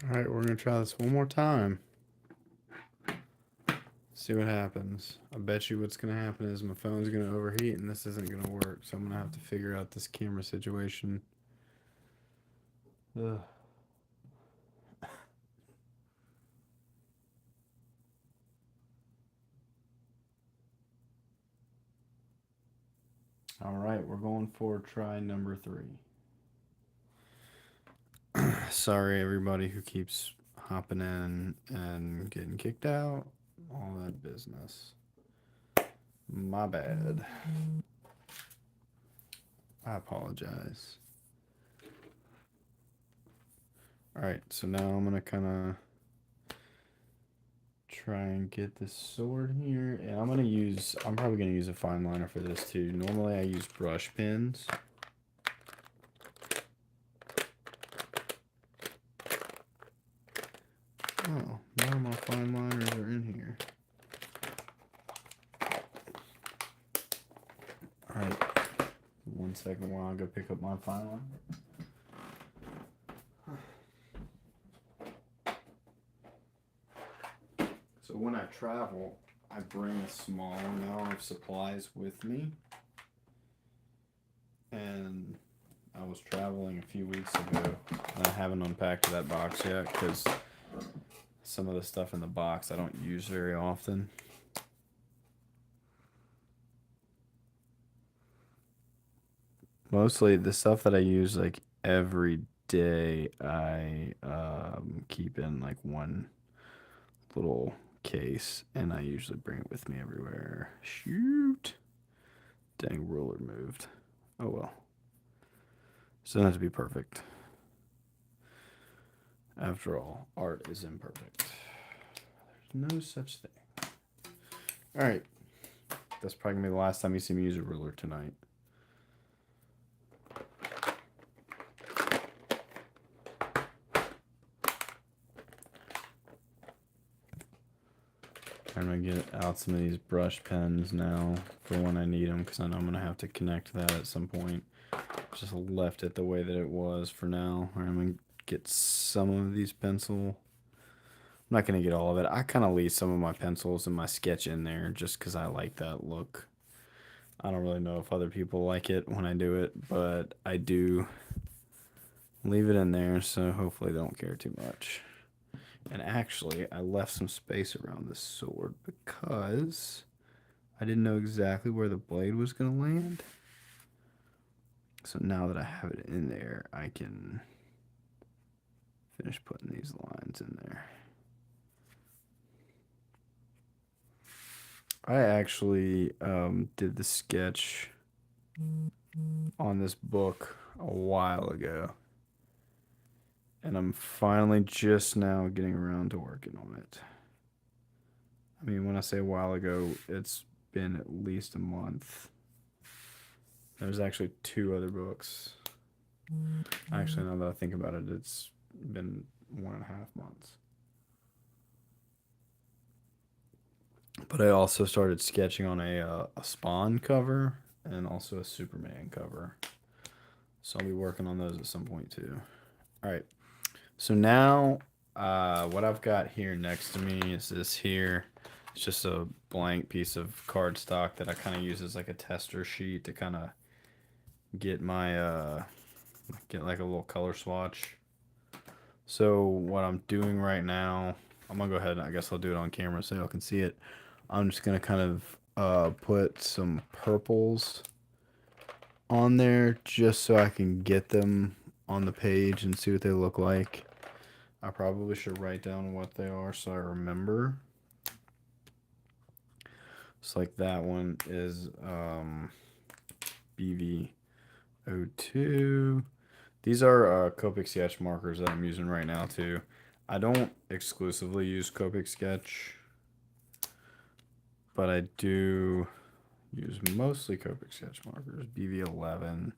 Alright, we're going to try this one more time. See what happens. I bet you what's going to happen is my phone's going to overheat and this isn't going to work. So I'm going to have to figure out this camera situation. Ugh. Alright, we're going for try number 3. Sorry, everybody who keeps hopping in and getting kicked out. All that business. My bad. I apologize. Alright, so now I'm going to kind of try and get this sword here. And I'm probably going to use a fine liner for this too. Normally I use brush pens. Oh, none of my fine liners are in here. Alright, 1 second while I go pick up my fine liner. So when I travel, I bring a small amount of supplies with me. And I was traveling a few weeks ago, and I haven't unpacked that box yet because some of the stuff in the box I don't use very often. Mostly the stuff that I use like every day, I keep in like one little case, and I usually bring it with me everywhere. Shoot. Dang, ruler moved. Oh well. So it doesn't have to be perfect. After all, art is imperfect. There's no such thing. Alright. That's probably going to be the last time you see me use a ruler tonight. I'm going to get out some of these brush pens now for when I need them, because I know I'm going to have to connect that at some point. Just left it the way that it was for now. I'm going to get some of these pencil. I'm not going to get all of it. I kind of leave some of my pencils and my sketch in there just because I like that look. I don't really know if other people like it when I do it, but I do leave it in there, so hopefully they don't care too much. And actually, I left some space around this sword because I didn't know exactly where the blade was going to land. So now that I have it in there, I can finish putting these lines in there. I actually did the sketch on this book a while ago. And I'm finally just now getting around to working on it. I mean, when I say a while ago, it's been at least a month. There's actually 2 other books. Actually, now that I think about it, it's been 1.5 months. But I also started sketching on a Spawn cover and also a Superman cover. So I'll be working on those at some point too. All right. So now what I've got here next to me is this here. It's just a blank piece of cardstock that I kind of use as like a tester sheet to kind of get my get like a little color swatch. So what I'm doing right now, I'm gonna go ahead and I guess I'll do it on camera so y'all can see it. I'm just gonna kind of put some purples on there just so I can get them on the page and see what they look like. I probably should write down what they are so I remember. It's like that one is BV02. These are Copic sketch markers that I'm using right now too. I don't exclusively use Copic sketch, but I do use mostly Copic sketch markers. BV11.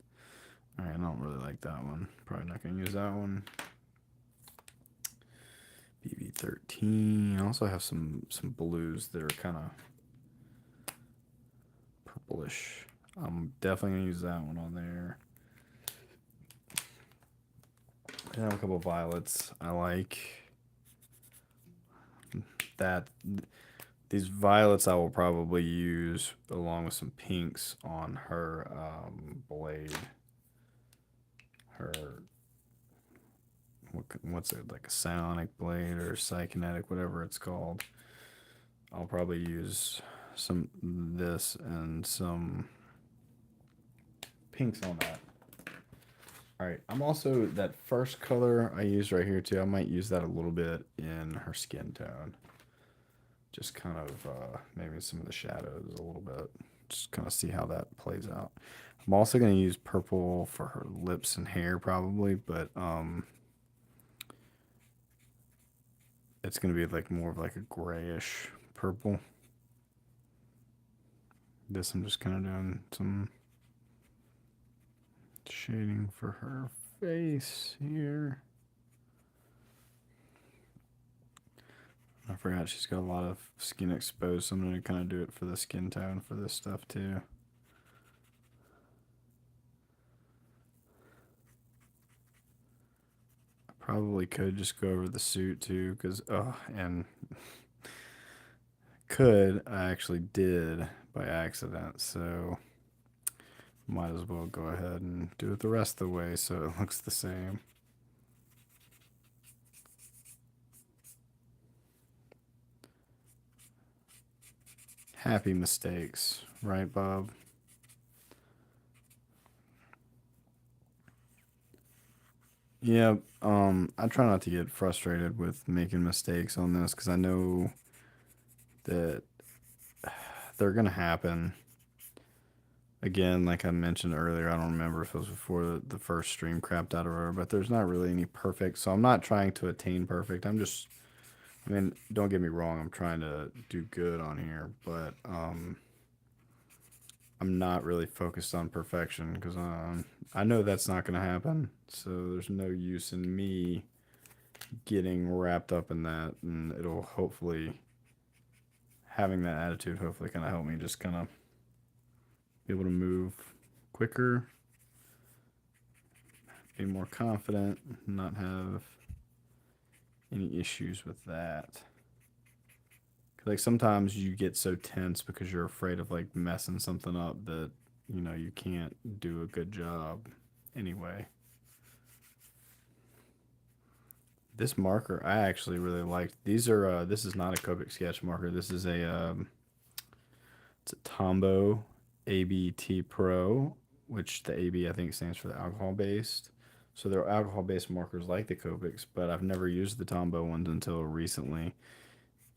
All right, I don't really like that one. Probably not gonna use that one. BV13. I also have some blues that are kind of purplish. I'm definitely gonna use that one on there. I have a couple of violets I like. That these violets I will probably use along with some pinks on her blade. Her what's it, like a psionic blade or psykinetic, whatever it's called. I'll probably use some this and some pinks on that. All right, I'm also, that first color I used right here too, I might use that a little bit in her skin tone. Just kind of maybe some of the shadows a little bit. Just kind of see how that plays out. I'm also going to use purple for her lips and hair probably, but it's going to be like more of like a grayish purple. This I'm just kind of doing some shading for her face here. I forgot she's got a lot of skin exposed, so I'm going to kind of do it for the skin tone for this stuff too. I probably could just go over the suit too, because, and I actually did by accident, so might as well go ahead and do it the rest of the way so it looks the same. Happy mistakes, right, Bob? Yeah, I try not to get frustrated with making mistakes on this because I know that they're gonna happen. Again, like I mentioned earlier, I don't remember if it was before the first stream crapped out or whatever, but there's not really any perfect, so I'm not trying to attain perfect. I mean, don't get me wrong, I'm trying to do good on here, but I'm not really focused on perfection because I know that's not going to happen. So there's no use in me getting wrapped up in that, and it'll hopefully, having that attitude hopefully kind of help me just kind of be able to move quicker, be more confident, not have any issues with that. Like sometimes you get so tense because you're afraid of like messing something up that you can't do a good job anyway. This marker I actually really liked. These are this is not a Copic sketch marker. This is it's a Tombow ABT Pro, which the AB I think stands for the alcohol based. So they're alcohol based markers like the Copics, but I've never used the Tombow ones until recently,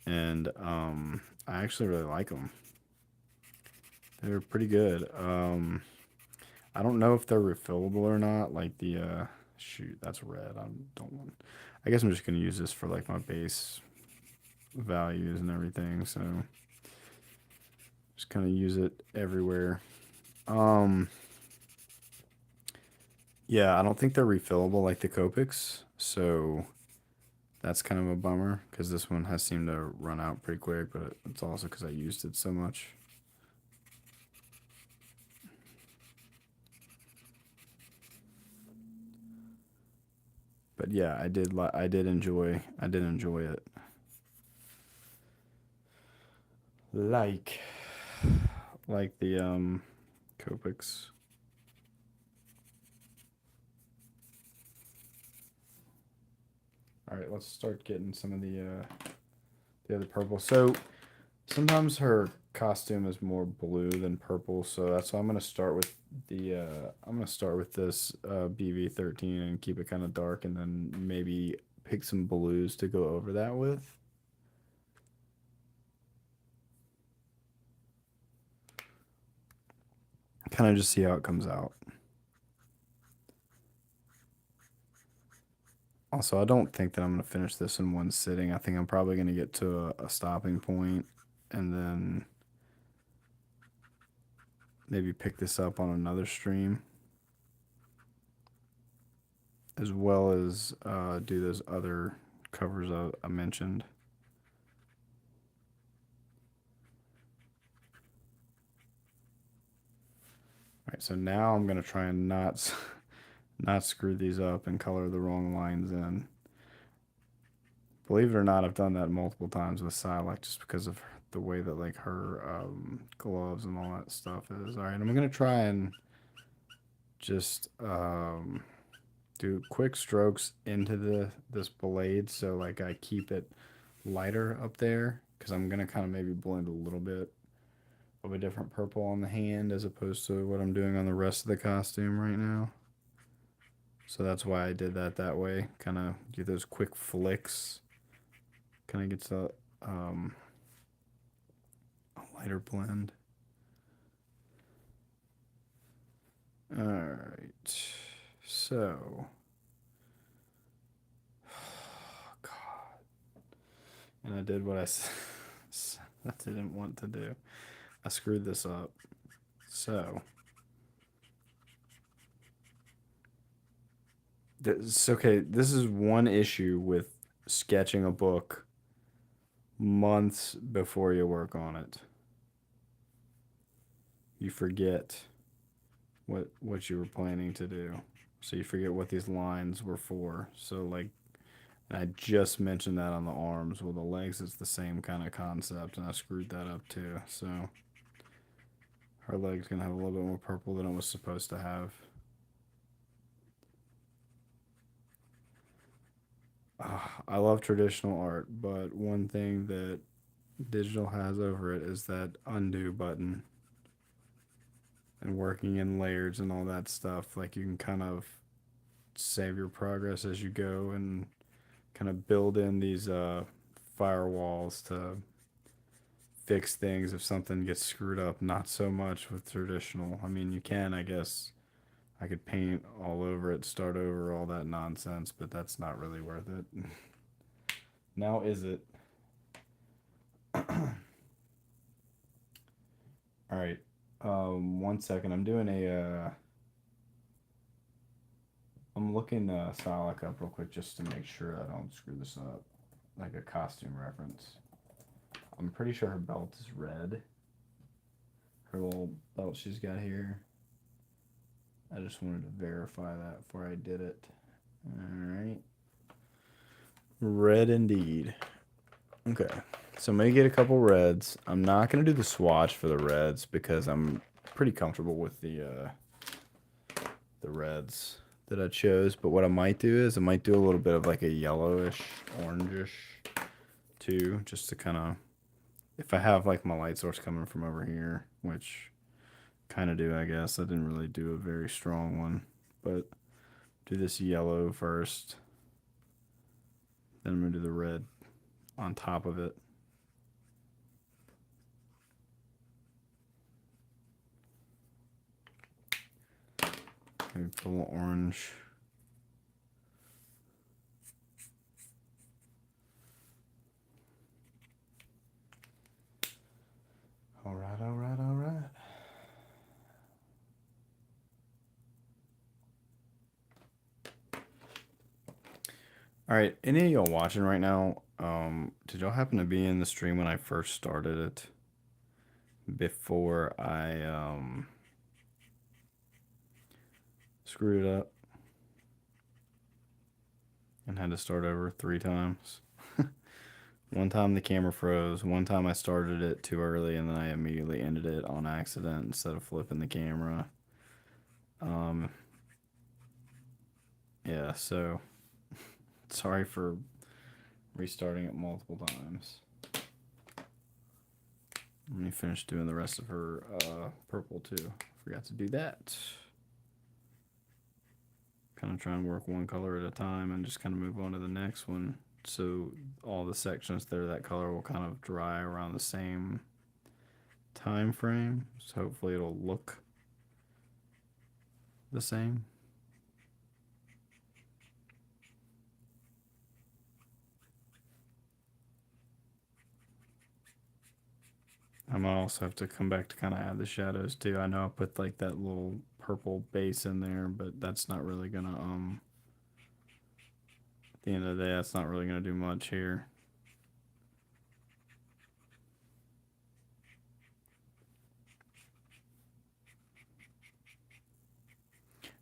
and I actually really like them. They're pretty good. I don't know if they're refillable or not. Like the shoot, that's red. I don't want. I guess I'm just gonna use this for like my base values and everything. So just kind of use it everywhere. Um, yeah, I don't think they're refillable like the Copics. So that's kind of a bummer because this one has seemed to run out pretty quick, but it's also because I used it so much. But yeah, I did enjoy it. Like the Copics. All right, let's start getting some of the other purple. So sometimes her costume is more blue than purple, so that's why I'm gonna start with the I'm gonna start with this BB13 and keep it kind of dark, and then maybe pick some blues to go over that with. Kind of just see how it comes out. Also, I don't think that I'm gonna finish this in one sitting. I think I'm probably gonna get to a stopping point and then maybe pick this up on another stream, as well as do those other covers I mentioned. All right, so now I'm gonna try and not not screw these up and color the wrong lines in. Believe it or not, I've done that multiple times with Psylocke just because of the way that like her gloves and all that stuff is. All right, I'm gonna try and just do quick strokes into this blade so like I keep it lighter up there because I'm gonna kind of maybe blend a little bit of a different purple on the hand as opposed to what I'm doing on the rest of the costume right now. So that's why I did that way. Kind of do those quick flicks. Kind of gets a lighter blend. All right. So, God. And I did what I didn't want to do. I screwed this up. So, this, okay, this is one issue with sketching a book months before you work on it. You forget what you were planning to do. So you forget what these lines were for. So like I just mentioned that on the arms. Well, the legs it's the same kind of concept, and I screwed that up too. So her leg's gonna have a little bit more purple than it was supposed to have. I love traditional art, but one thing that digital has over it is that undo button and working in layers and all that stuff. Like you can kind of save your progress as you go and kind of build in these firewalls to fix things if something gets screwed up. Not so much with traditional. I mean, you can, I guess. I could paint all over it, start over, all that nonsense, but that's not really worth it. Now, is it? All right. 1 second. I'm doing I'm looking Psylocke up real quick just to make sure I don't screw this up. Like a costume reference. I'm pretty sure her belt is red. Her little belt she's got here. I just wanted to verify that before I did it. Alright. Red indeed. Okay. So I'm going to get a couple reds. I'm not going to do the swatch for the reds because I'm pretty comfortable with the reds that I chose. But what I might do is I might do a little bit of like a yellowish, orangish too. Just to kind of, if I have like my light source coming from over here, which kind of do, I guess. I didn't really do a very strong one. But do this yellow first. Then I'm going to do the red on top of it. Maybe put a little orange. All right, all right, all right. All right, any of y'all watching right now, did y'all happen to be in the stream when I first started it? Before I screwed it up and had to start over 3 times. One time the camera froze. One time I started it too early and then I immediately ended it on accident instead of flipping the camera. Yeah, so sorry for restarting it multiple times. Let me finish doing the rest of her purple too. Forgot to do that. Kind of try and work one color at a time and just kind of move on to the next one. So all the sections that are that color will kind of dry around the same time frame. So hopefully it'll look the same. I might also have to come back to kind of add the shadows too. I know I put like that little purple base in there, but that's not really gonna at the end of the day, that's not really gonna do much here.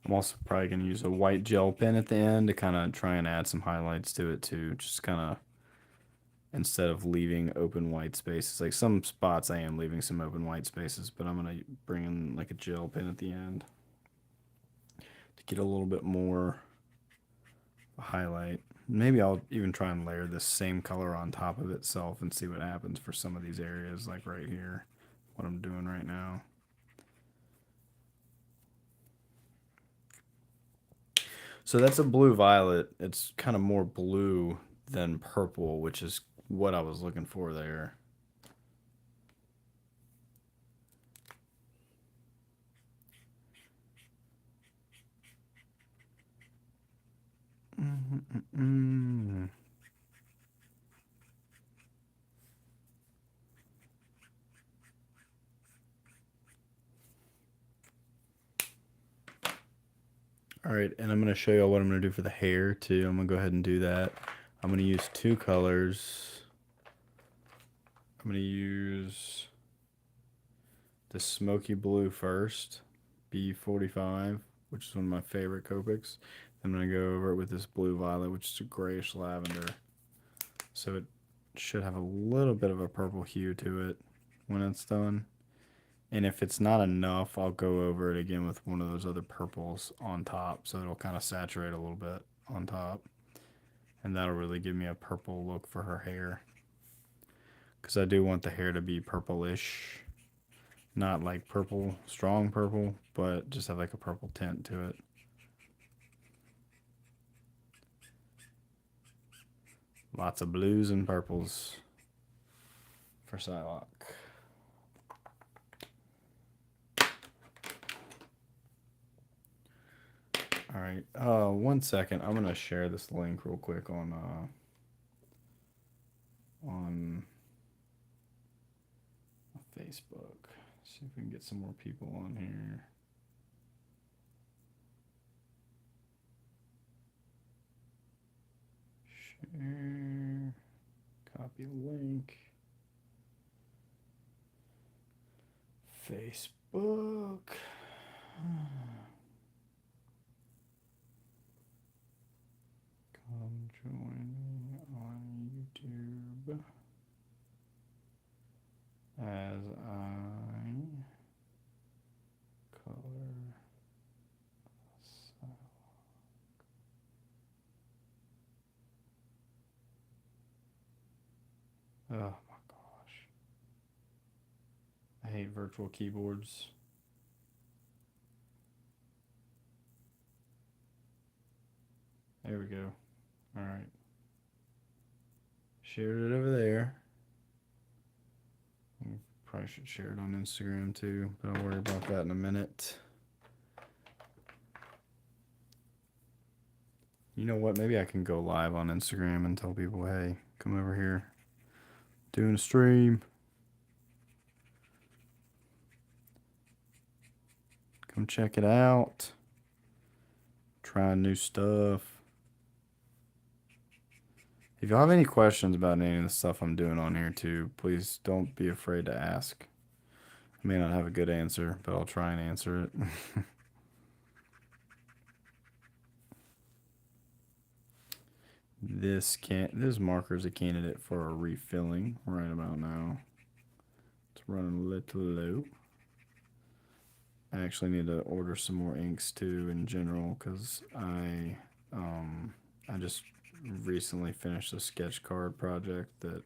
I'm also probably going to use a white gel pen at the end to kind of try and add some highlights to it too. Just kind of, instead of leaving open white spaces. Like some spots I am leaving some open white spaces, but I'm going to bring in like a gel pen at the end to get a little bit more highlight. Maybe I'll even try and layer this same color on top of itself and see what happens for some of these areas, like right here, what I'm doing right now. So that's a blue violet. It's kind of more blue than purple, which is what I was looking for there. All right, and I'm going to show you all what I'm going to do for the hair too. I'm going to go ahead and do that. I'm going to use two colors. I'm going to use the smoky blue first, B45, which is one of my favorite copics. I'm going to go over it with this blue violet, which is a grayish lavender. So it should have a little bit of a purple hue to it when it's done. And if it's not enough, I'll go over it again with one of those other purples on top, so it'll kind of saturate a little bit on top. And that'll really give me a purple look for her hair. Because I do want the hair to be purplish. Not like purple, strong purple, but just have like a purple tint to it. Lots of blues and purples for Psylocke. All right, 1 second. I'm gonna share this link real quick on Facebook. See if we can get some more people on here. Share, copy link. Facebook. Come join me on YouTube as I color Psylocke. Oh my gosh. I hate virtual keyboards. There we go. All right. Shared it over there. Probably should share it on Instagram too, but I'll worry about that in a minute. You know what? Maybe I can go live on Instagram and tell people, hey, come over here. Doing a stream. Come check it out. Trying new stuff. If y'all have any questions about any of the stuff I'm doing on here too, please don't be afraid to ask. I may not have a good answer, but I'll try and answer it. This marker is a candidate for a refilling right about now. It's running a little low. I actually need to order some more inks too in general, because I just recently finished a sketch card project that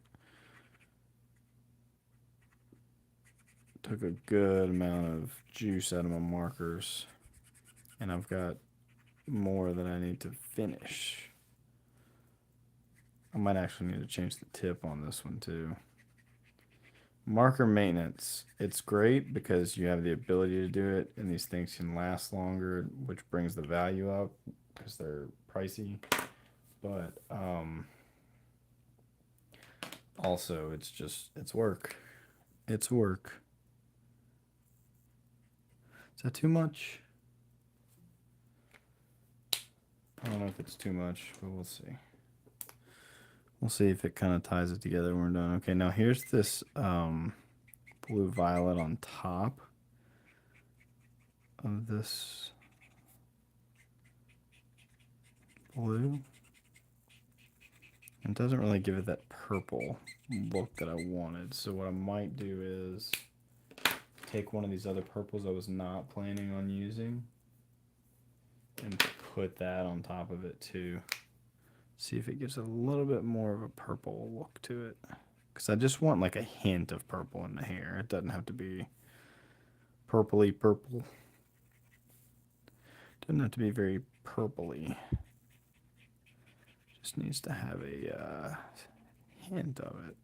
took a good amount of juice out of my markers, and I've got more that I need to finish. I might actually need to change the tip on this one too. Marker maintenance. It's great because you have the ability to do it, and these things can last longer, which brings the value up because they're pricey. But also it's work. It's work. Is that too much? I don't know if it's too much, but we'll see. We'll see if it kind of ties it together when we're done. Okay, now here's this blue violet on top of this blue. It doesn't really give it that purple look that I wanted. So what I might do is take one of these other purples I was not planning on using and put that on top of it too. See if it gives a little bit more of a purple look to it. Because I just want like a hint of purple in the hair. It doesn't have to be purpley purple. Doesn't have to be very purpley. Just needs to have a hint of it.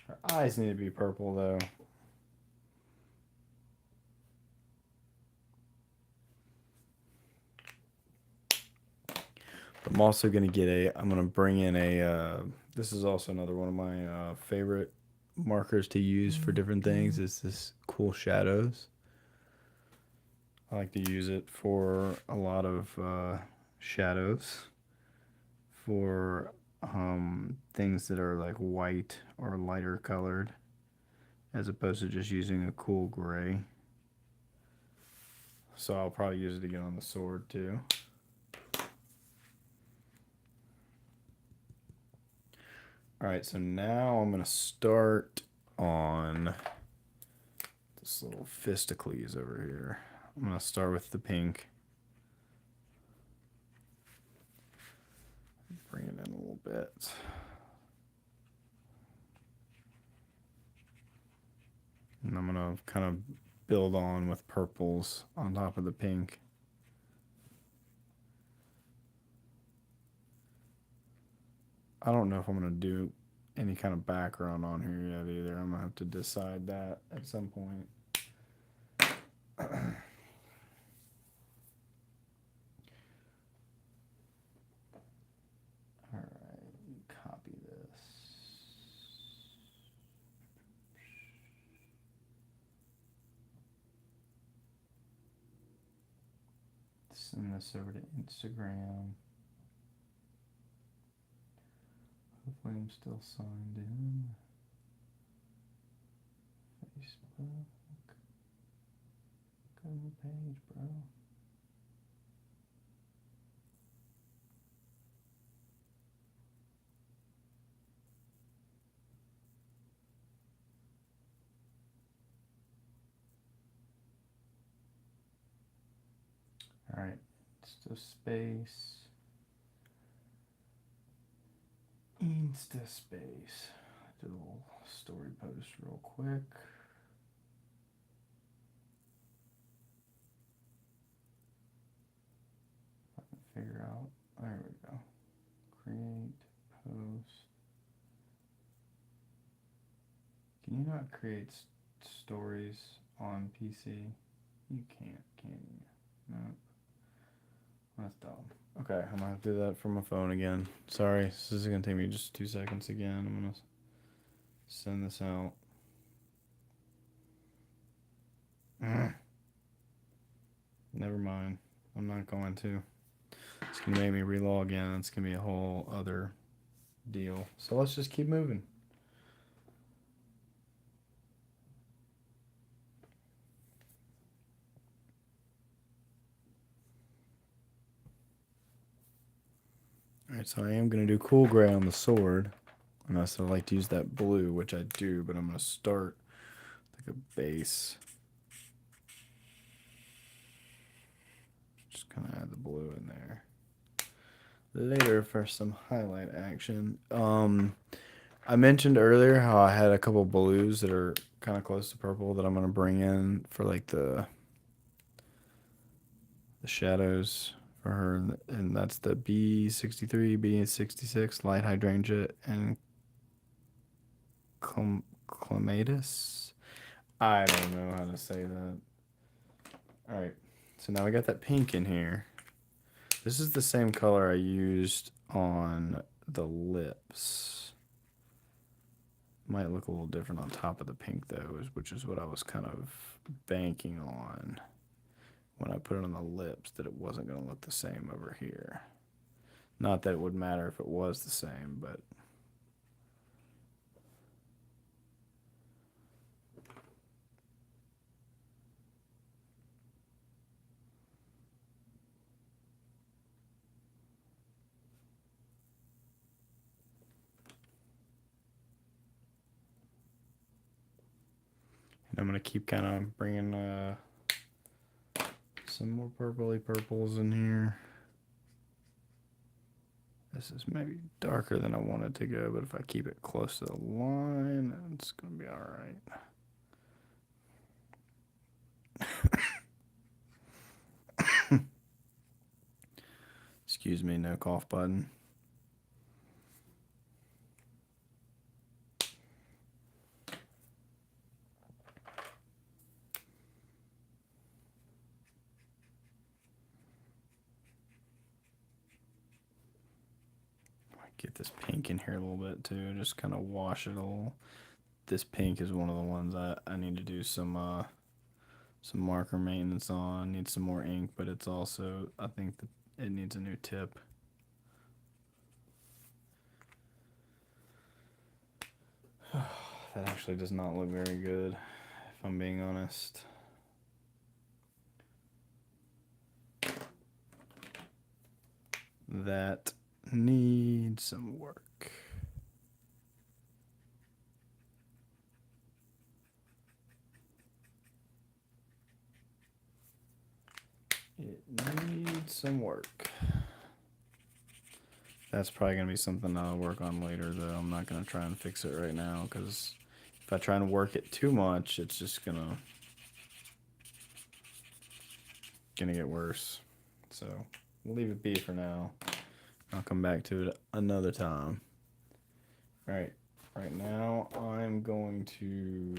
Her eyes need to be purple though. I'm also going to get I'm going to bring in this is also another one of my favorite markers to use for different things is this cool shadows. I like to use it for a lot of shadows for things that are like white or lighter colored as opposed to just using a cool gray. So I'll probably use it again on the sword too. Alright, so now I'm going to start on this little Fisticles over here. I'm going to start with the pink. Bring it in a little bit. And I'm going to kind of build on with purples on top of the pink. I don't know if I'm going to do any kind of background on here yet either. I'm going to have to decide that at some point. Alright, copy this. Send this over to Instagram. Hopefully I'm still signed in. Facebook. Go to the page, bro. Alright, Insta space. Insta space. Do a little story post real quick. If I can figure out. There we go. Create post. Can you not create stories on PC? You can't, can you? No. That's dumb. Okay, I'm gonna have to do that from my phone again. Sorry, this is gonna take me just 2 seconds again. I'm gonna send this out. Never mind. I'm not going to. It's gonna make me relog in. It's gonna be a whole other deal. So let's just keep moving. Alright, so I am going to do cool gray on the sword. Unless I like to use that blue, which I do, but I'm going to start like a base. Just kind of add the blue in there. Later for some highlight action. I mentioned earlier how I had a couple blues that are kind of close to purple that I'm going to bring in for like the shadows for her, and that's the B63, B66, light hydrangea, and clematis. I don't know how to say that. Alright, so now we got that pink in here. This is the same color I used on the lips. Might look a little different on top of the pink though, which is what I was kind of banking on when I put it on the lips, that it wasn't going to look the same over here. Not that it would matter if it was the same, but And I'm going to keep kind of bringing some more purpley purples in here. This is maybe darker than I wanted to go, but if I keep it close to the line, it's going to be all right. Excuse me, no cough button. Get this pink in here a little bit too, just kind of wash it a little. This pink is one of the ones I need to do some marker maintenance on. Need some more ink, but it's also, I think that it needs a new tip. That actually does not look very good, if I'm being honest. That needs some work. It needs some work. That's probably going to be something I'll work on later, though. I'm not going to try and fix it right now, because if I try and work it too much, it's just going to get worse. So we'll leave it be for now. I'll come back to it another time. All right. Right now, I'm going to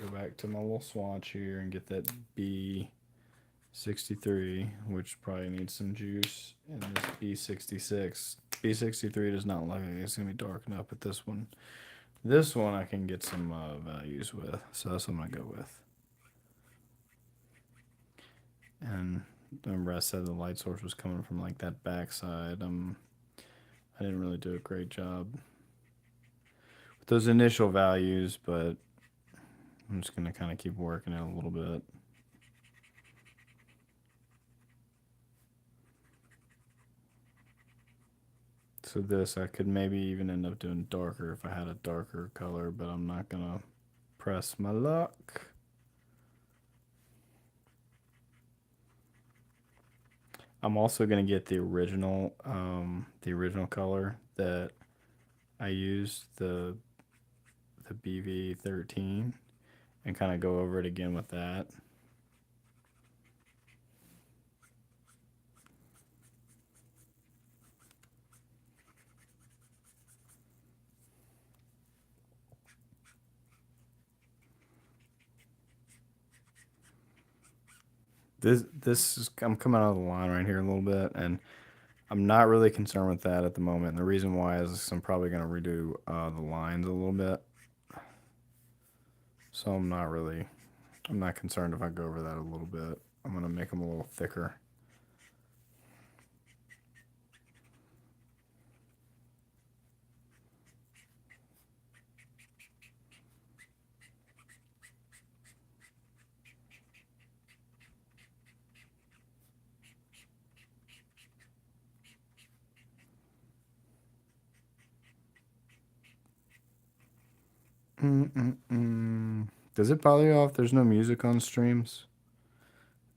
go back to my little swatch here and get that B63, which probably needs some juice, and this B66. B63 does not look like it's going to be darkened up, but this one I can get some values with, so that's what I'm going to go with. And remember I said the light source was coming from like that backside. I didn't really do a great job with those initial values, but I'm just going to kind of keep working it a little bit. So this, I could maybe even end up doing darker if I had a darker color, but I'm not going to press my luck. I'm also going to get the original color that I used, the BV13, and kind of go over it again with that. This is, I'm coming out of the line right here a little bit, and I'm not really concerned with that at the moment. And the reason why is I'm probably going to redo the lines a little bit. So I'm not concerned if I go over that a little bit. I'm going to make them a little thicker. Does it bother you if there's no music on streams?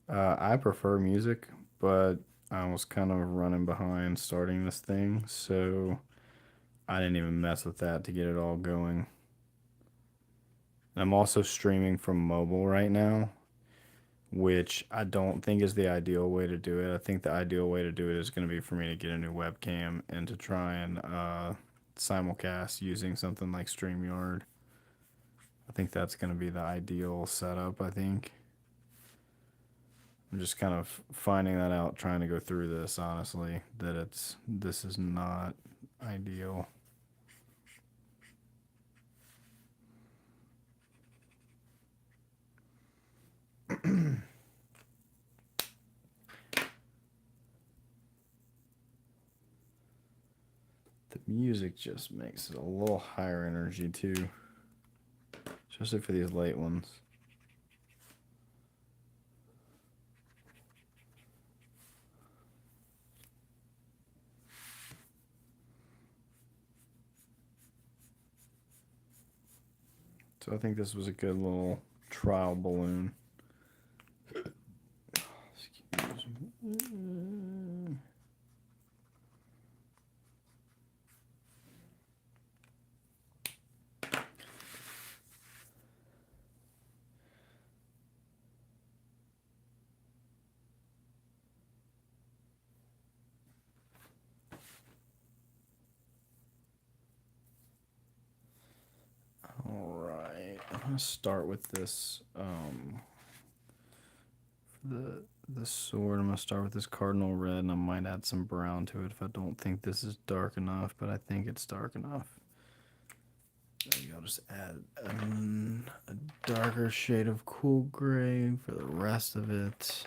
I prefer music, but I was kind of running behind starting this thing, so I didn't even mess with that to get it all going. I'm also streaming from mobile right now, which I don't think is the ideal way to do it. I think the ideal way to do it is going to be for me to get a new webcam and to try and simulcast using something like StreamYard. I think that's going to be the ideal setup, I think. I'm just kind of finding that out, trying to go through this, honestly, that this is not ideal. The music just makes it a little higher energy too, especially for these late ones. So I think this was a good little trial balloon. Excuse me. Alright, I'm going to start with this, the sword. I'm going to start with this cardinal red, and I might add some brown to it if I don't think this is dark enough, but I think it's dark enough. Maybe I'll just add a darker shade of cool gray for the rest of it.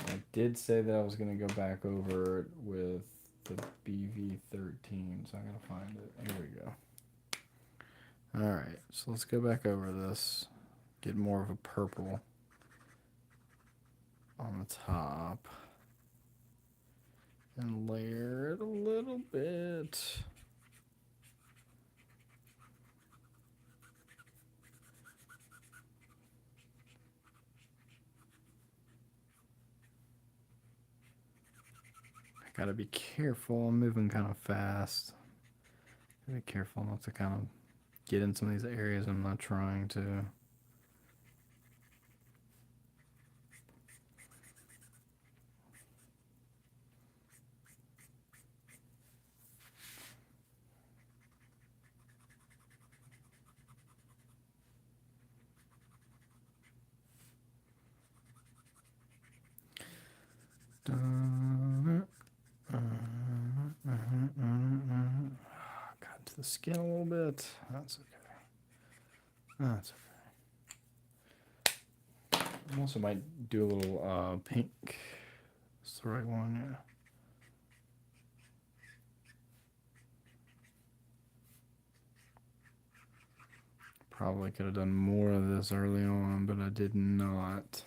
I did say that I was going to go back over it with the BV13, so I'm going to find it. Here we go. Alright, so let's go back over this. Get more of a purple on the top. And layer it a little bit. Gotta be careful. I'm moving kind of fast. Gotta be careful not to kind of get in some of these areas I'm not trying to. Got to the skin a little bit. That's okay. That's okay. I also might do a little pink. That's the right one, yeah. Probably could have done more of this early on, but I did not.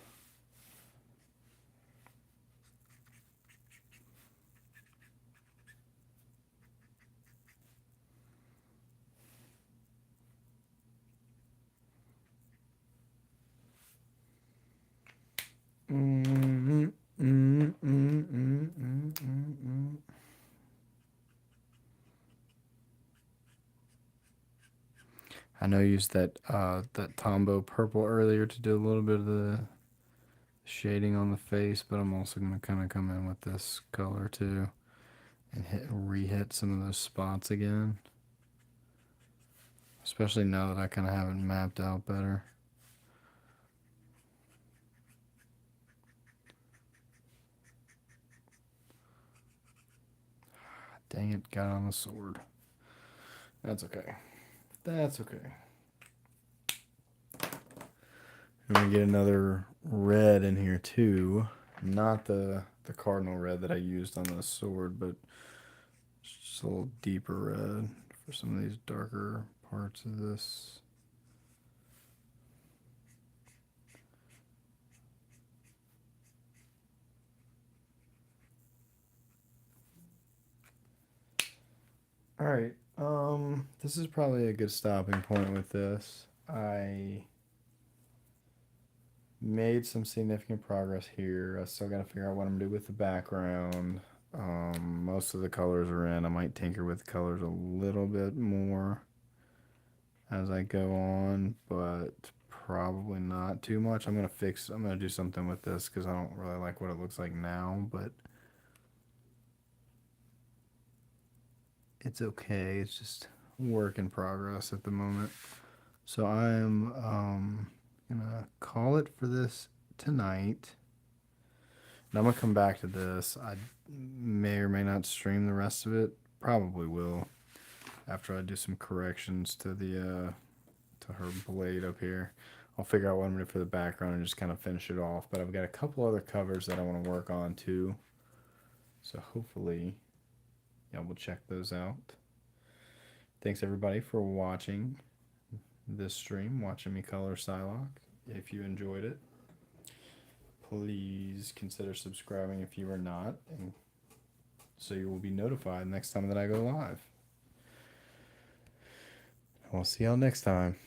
I know I used that Tombow purple earlier to do a little bit of the shading on the face, but I'm also going to kind of come in with this color too and re-hit some of those spots again. Especially now that I kind of have it mapped out better. Dang it, got on the sword. That's okay. That's okay. I'm going to get another red in here too. Not the cardinal red that I used on the sword, but just a little deeper red for some of these darker parts of this. Alright, this is probably a good stopping point with this. I made some significant progress here. I still got to figure out what I'm going to do with the background. Most of the colors are in. I might tinker with colors a little bit more as I go on, but probably not too much. I'm going to do something with this because I don't really like what it looks like now, but it's okay. It's just work in progress at the moment. So I'm gonna call it for this tonight. And I'm gonna come back to this. I may or may not stream the rest of it. Probably will after I do some corrections to the to her blade up here. I'll figure out what I'm gonna do for the background and just kind of finish it off. But I've got a couple other covers that I want to work on too. So hopefully y'all will check those out. Thanks everybody for watching this stream, watching me color Psylocke. If you enjoyed it, please consider subscribing if you are not, and so you will be notified next time that I go live. I'll see y'all next time.